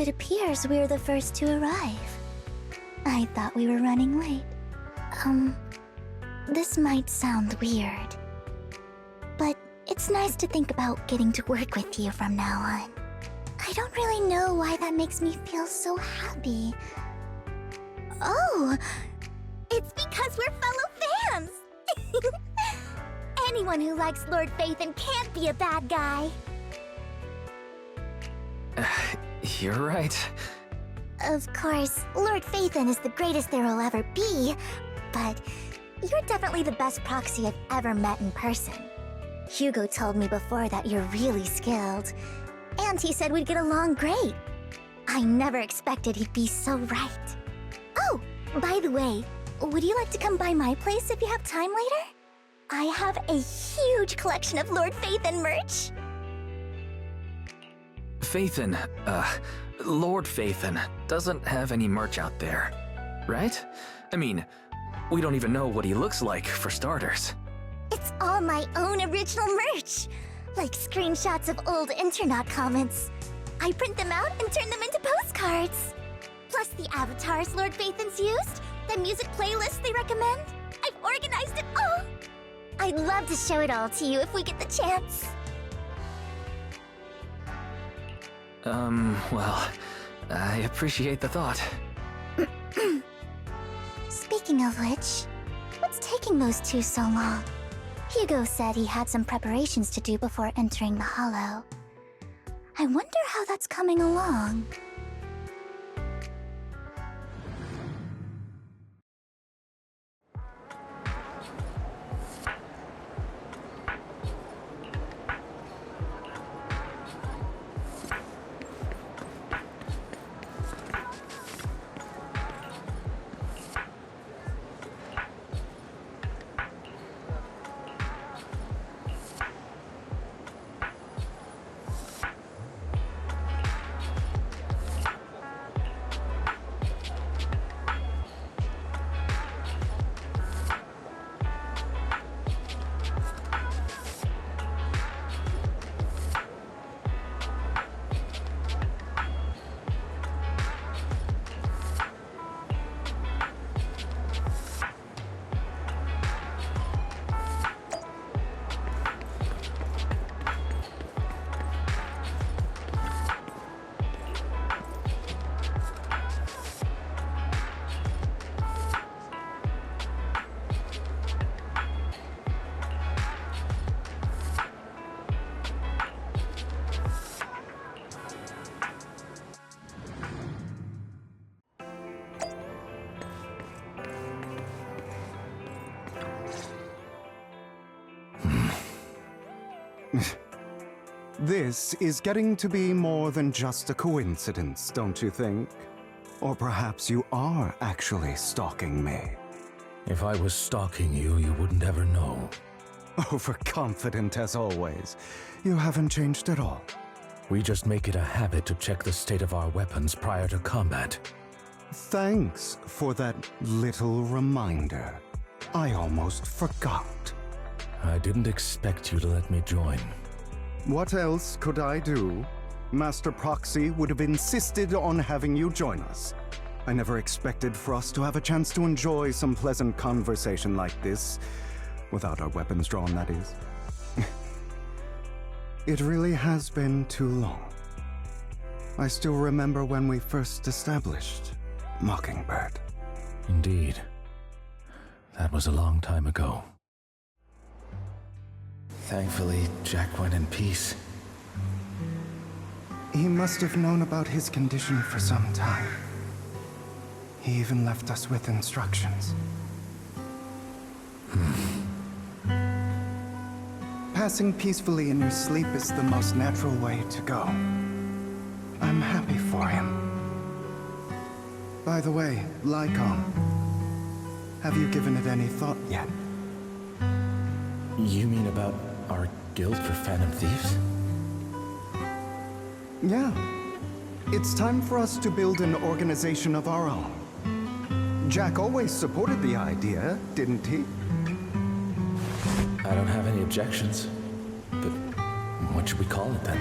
It appears we're the first to arrive. I thought we were running late. This might sound weird, but it's nice to think about getting to work with you from now on. I don't really know why that makes me feel so happy. Oh, it's because we're fellow fans! Anyone who likes Lord Phaethon can't be a bad guy. You're right. Of course, Lord Phaethon is the greatest there will ever be, but you're definitely the best proxy I've ever met in person. Hugo told me before that you're really skilled, and he said we'd get along great. I never expected he'd be so right. Oh, by the way, would you like to come by my place if you have time later? I have a huge collection of Lord Phaethon merch. Phaethon, Lord Phaethon doesn't have any merch out there, right? I mean, we don't even know what he looks like, for starters. It's all my own original merch, like screenshots of old internet comments. I print them out and turn them into postcards. Plus the avatars Lord Phaethon's used, the music playlists they recommend. I've organized it all. I'd love to show it all to you if we get the chance. Well, I appreciate the thought. Speaking of which, what's taking those two so long? Hugo said he had some preparations to do before entering the Hollow. I wonder how that's coming along. This is getting to be more than just a coincidence, don't you think? Or perhaps you are actually stalking me. If I was stalking you, you wouldn't ever know. Overconfident as always. You haven't changed at all. We just make it a habit to check the state of our weapons prior to combat. Thanks for that little reminder. I almost forgot. I didn't expect you to let me join. What else could I do? Master Proxy would have insisted on having you join us. I never expected for us to have a chance to enjoy some pleasant conversation like this, without our weapons drawn, that is. It really has been too long. I still remember when we first established Mockingbird. Indeed. That was a long time ago. Thankfully, Jack went in peace. He must have known about his condition for some time. He even left us with instructions. Passing peacefully in your sleep is the most natural way to go. I'm happy for him. By the way, Lycaon, have you given it any thought yet? You mean about our guild for Phantom Thieves? Yeah. It's time for us to build an organization of our own. Jack always supported the idea, didn't he? I don't have any objections. But what should we call it then?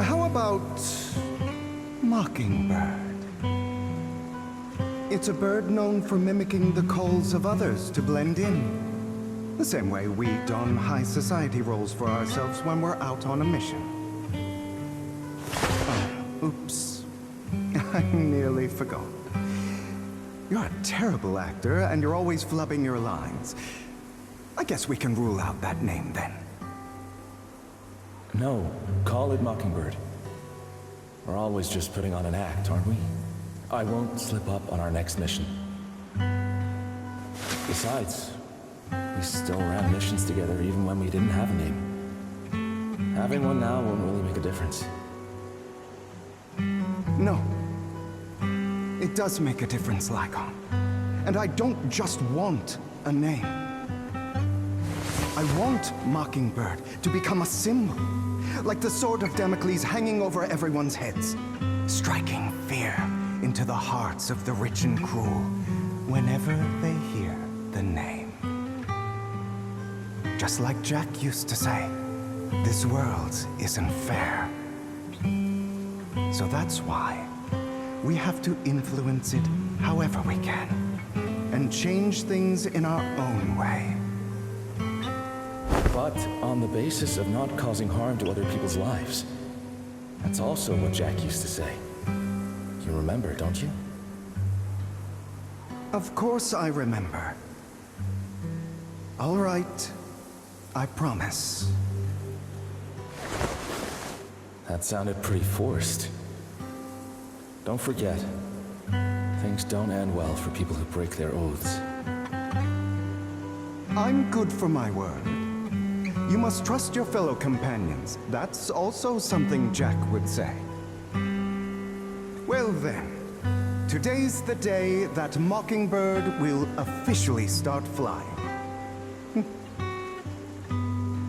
How about about Mockingbird? It's a bird known for mimicking the calls of others to blend in. The same way we don high society roles for ourselves when we're out on a mission. Oh, oops. I nearly forgot. You're a terrible actor, and you're always flubbing your lines. I guess we can rule out that name then. No, call it Mockingbird. We're always just putting on an act, aren't we? I won't slip up on our next mission. Besides, we still ran missions together even when we didn't have a name. Having one now won't really make a difference. No. It does make a difference, Lycaon. And I don't just want a name. I want Mockingbird to become a symbol, like the sword of Damocles hanging over everyone's heads, striking fear into the hearts of the rich and cruel whenever they hear the name. Just like Jack used to say, this world isn't fair. So that's why we have to influence it however we can, and change things in our own way. But on the basis of not causing harm to other people's lives. That's also what Jack used to say. You remember, don't you? Of course I remember. All right, I promise. That sounded pretty forced. Don't forget, things don't end well for people who break their oaths. I'm good for my word. You must trust your fellow companions. That's also something Jack would say. Well then, today's the day that Mockingbird will officially start flying.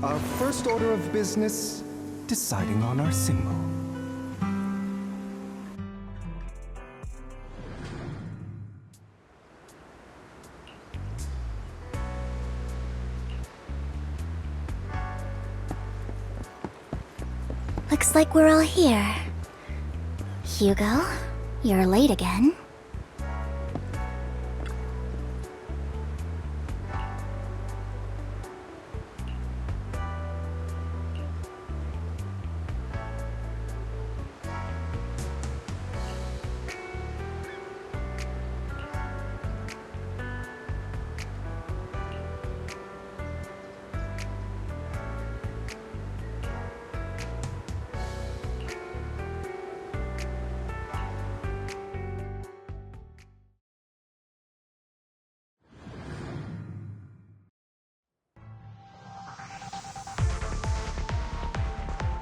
Our first order of business, deciding on our symbol. Looks like we're all here. Hugo, you're late again.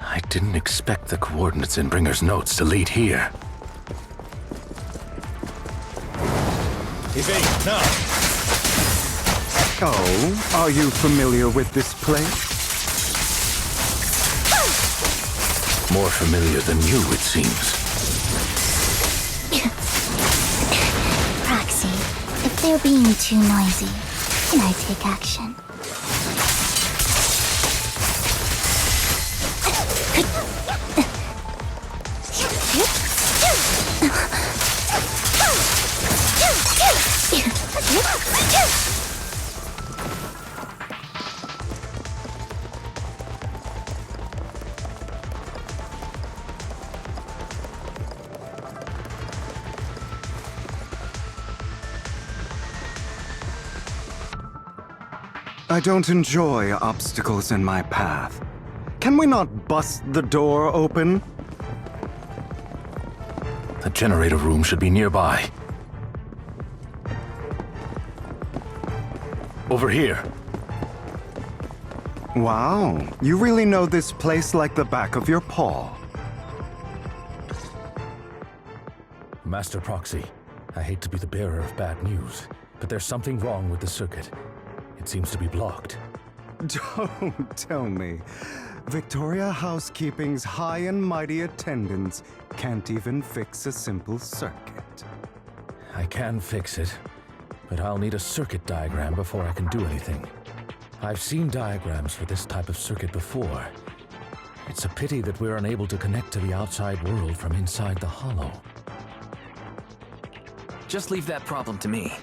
I didn't expect the coordinates in Bringer's notes to lead here. Evade, now! Oh, are you familiar with this place? More familiar than you, it seems. Proxy, if they're being too noisy, can I take action? I don't enjoy obstacles in my path. Can we not bust the door open? The generator room should be nearby. Over here. Wow, you really know this place like the back of your paw. Master Proxy, I hate to be the bearer of bad news, but there's something wrong with the circuit. It seems to be blocked. Don't tell me. Victoria Housekeeping's high and mighty attendants can't even fix a simple circuit. I can fix it, but I'll need a circuit diagram before I can do anything. I've seen diagrams for this type of circuit before. It's a pity that we're unable to connect to the outside world from inside the hollow. Just leave that problem to me.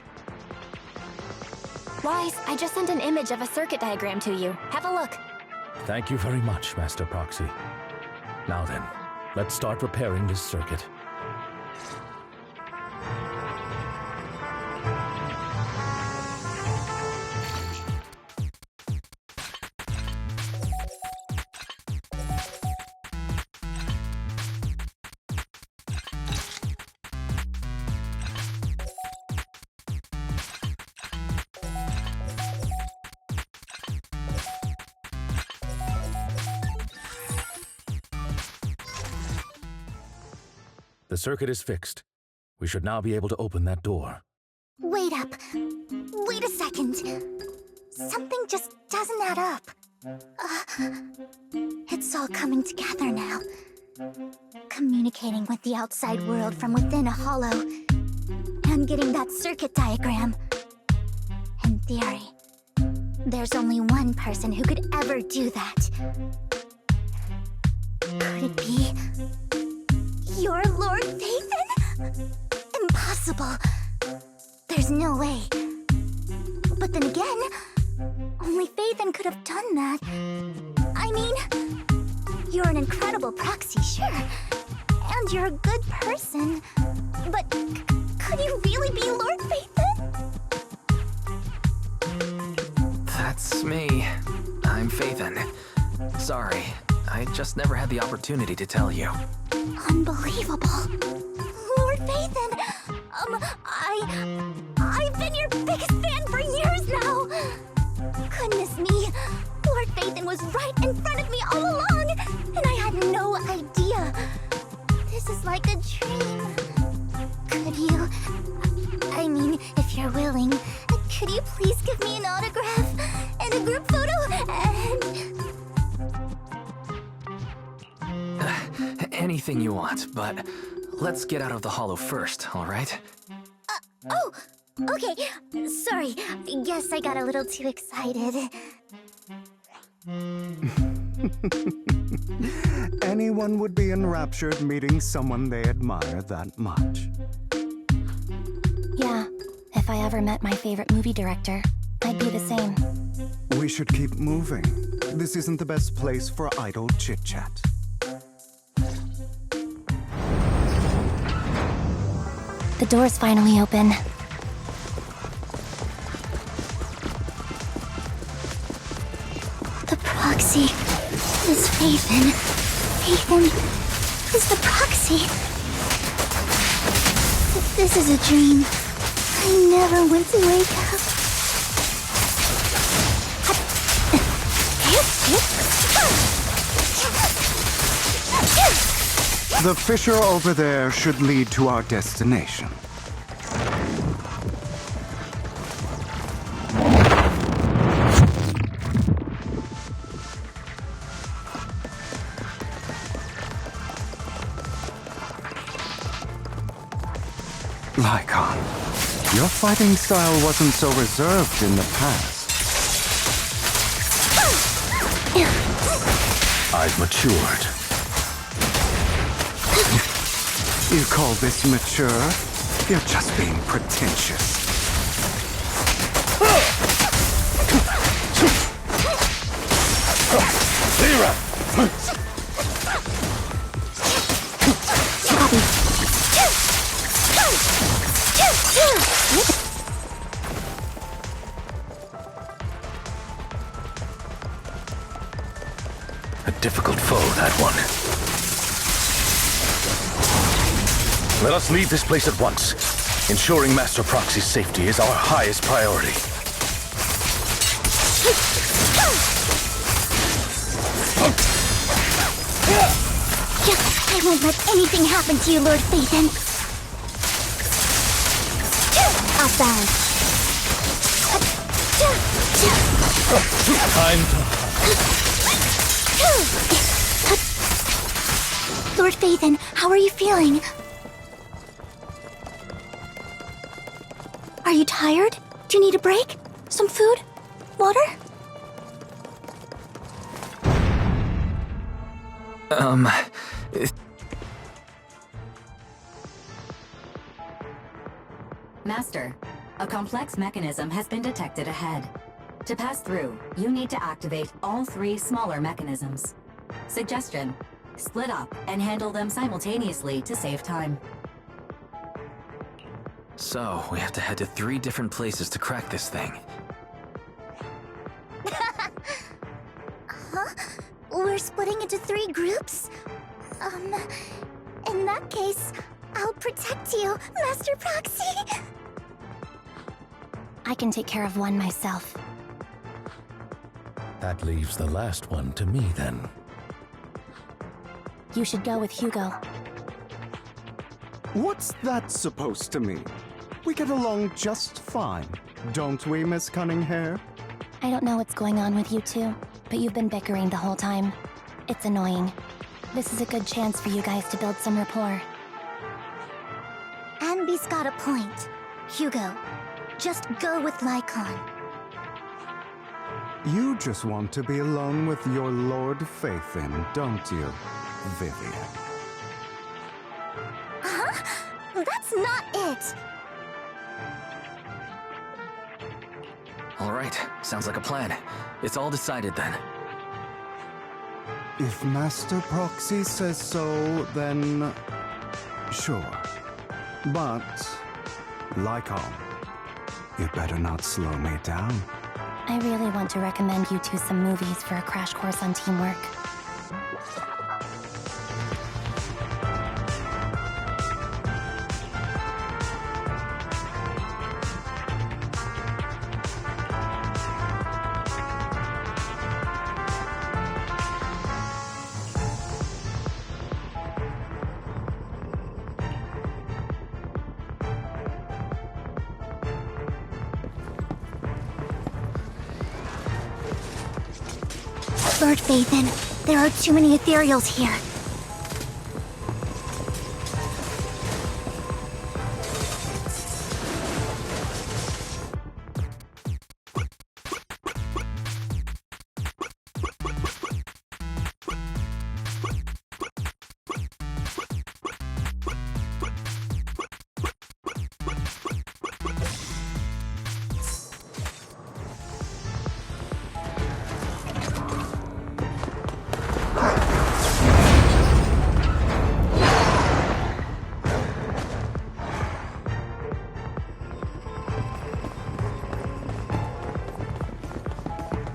Wise, I just sent an image of a circuit diagram to you. Have a look. Thank you very much, Master Proxy. Now then, let's start repairing this circuit. The circuit is fixed. We should now be able to open that door. Wait up. Wait a second. Something just doesn't add up. It's all coming together now. Communicating with the outside world from within a hollow. And getting that circuit diagram. In theory, there's only one person who could ever do that. Could it be... You're Lord Phaethon? Impossible. There's no way. But then again, only Phaethon could have done that. I mean, you're an incredible proxy, sure. And you're a good person. But could you really be Lord Phaethon? That's me. I'm Phaethon. Sorry, I just never had the opportunity to tell you. Unbelievable. Lord Phaethon! I've been your biggest fan for years now! Goodness me, Lord Phaethon was right in front of me all along, and I had no idea. This is like a dream. Could you... I mean, if you're willing, could you please give me an autograph and a group photo and... Anything you want, but let's get out of the hollow first, all right? Oh, okay. Sorry. Guess I got a little too excited. Anyone would be enraptured meeting someone they admire that much. Yeah, if I ever met my favorite movie director, I'd be the same. We should keep moving. This isn't the best place for idle chit-chat. The door's finally open. The proxy is Phaethon. Phaethon is the proxy. This is a dream. I never went to wake up. The fissure over there should lead to our destination. Lycaon, your fighting style wasn't so reserved in the past. I've matured. You call this mature? You're just being pretentious. A difficult foe, that one. Let us leave this place at once. Ensuring Master Proxy's safety is our highest priority. I won't let anything happen to you, Lord Phaethon. Outside. Time to... Lord Phaethon, how are you feeling? Are you tired? Do you need a break? Some food? Water? Master, a complex mechanism has been detected ahead. To pass through, you need to activate all 3 smaller mechanisms. Suggestion: split up and handle them simultaneously to save time. So, we have to head to 3 different places to crack this thing. Huh? We're splitting into 3 groups? In that case, I'll protect you, Master Proxy! I can take care of one myself. That leaves the last one to me, then. You should go with Hugo. What's that supposed to mean? We get along just fine, don't we, Miss Cunninghair? I don't know what's going on with you two, but you've been bickering the whole time. It's annoying. This is a good chance for you guys to build some rapport. Anby's got a point. Hugo, just go with Lycaon. You just want to be alone with your Lord Faithin, don't you, Vivian? Huh? That's not it! Alright, sounds like a plan. It's all decided then. If Master Proxy says so, then... sure. But... Lycaon, you better not slow me down. I really want to recommend you two some movies for a crash course on teamwork. Lord Faithin, there are too many ethereals here.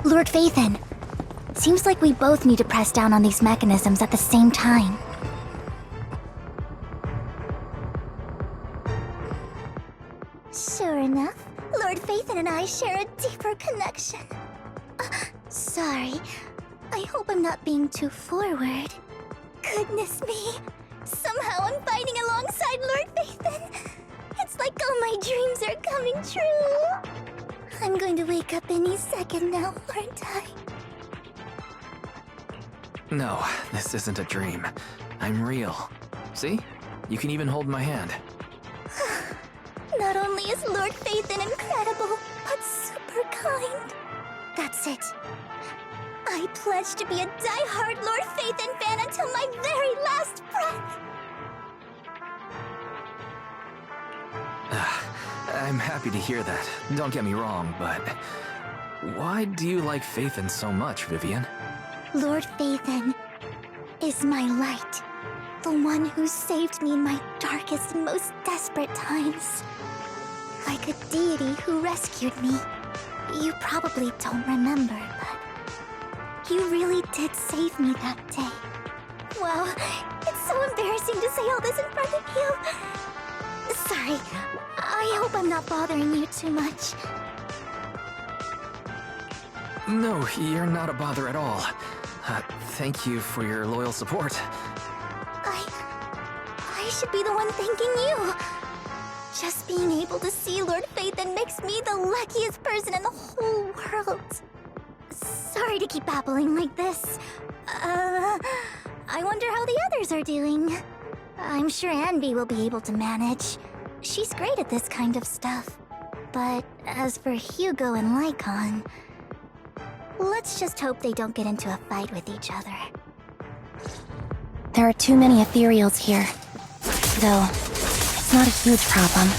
Lord Faithin, seems like we both need to press down on these mechanisms at the same time. Sure enough, Lord Faithin and I share a deeper connection. Sorry, I hope I'm not being too forward. Goodness me, somehow I'm fighting alongside Lord Faithin. It's like all my dreams are coming true. I'm going to wake up any second now, aren't I? No, this isn't a dream. I'm real. See? You can even hold my hand. Not only is Lord Faithin incredible, but super kind. That's it. I pledge to be a die-hard Lord Faithin fan until my very last breath. I'm happy to hear that. Don't get me wrong, but... why do you like Faithin so much, Vivian? Lord Faithin is my light. The one who saved me in my darkest and most desperate times. Like a deity who rescued me. You probably don't remember, but... you really did save me that day. Wow, it's so embarrassing to say all this in front of you. Sorry, I hope I'm not bothering you too much. No, you're not a bother at all. Thank you for your loyal support. I should be the one thanking you. Just being able to see Lord Faithin makes me the luckiest person in the whole world. Sorry to keep babbling like this. I wonder how the others are doing. I'm sure Anby will be able to manage. She's great at this kind of stuff. But as for Hugo and Lycaon, let's just hope they don't get into a fight with each other. There are too many ethereals here. Though, it's not a huge problem.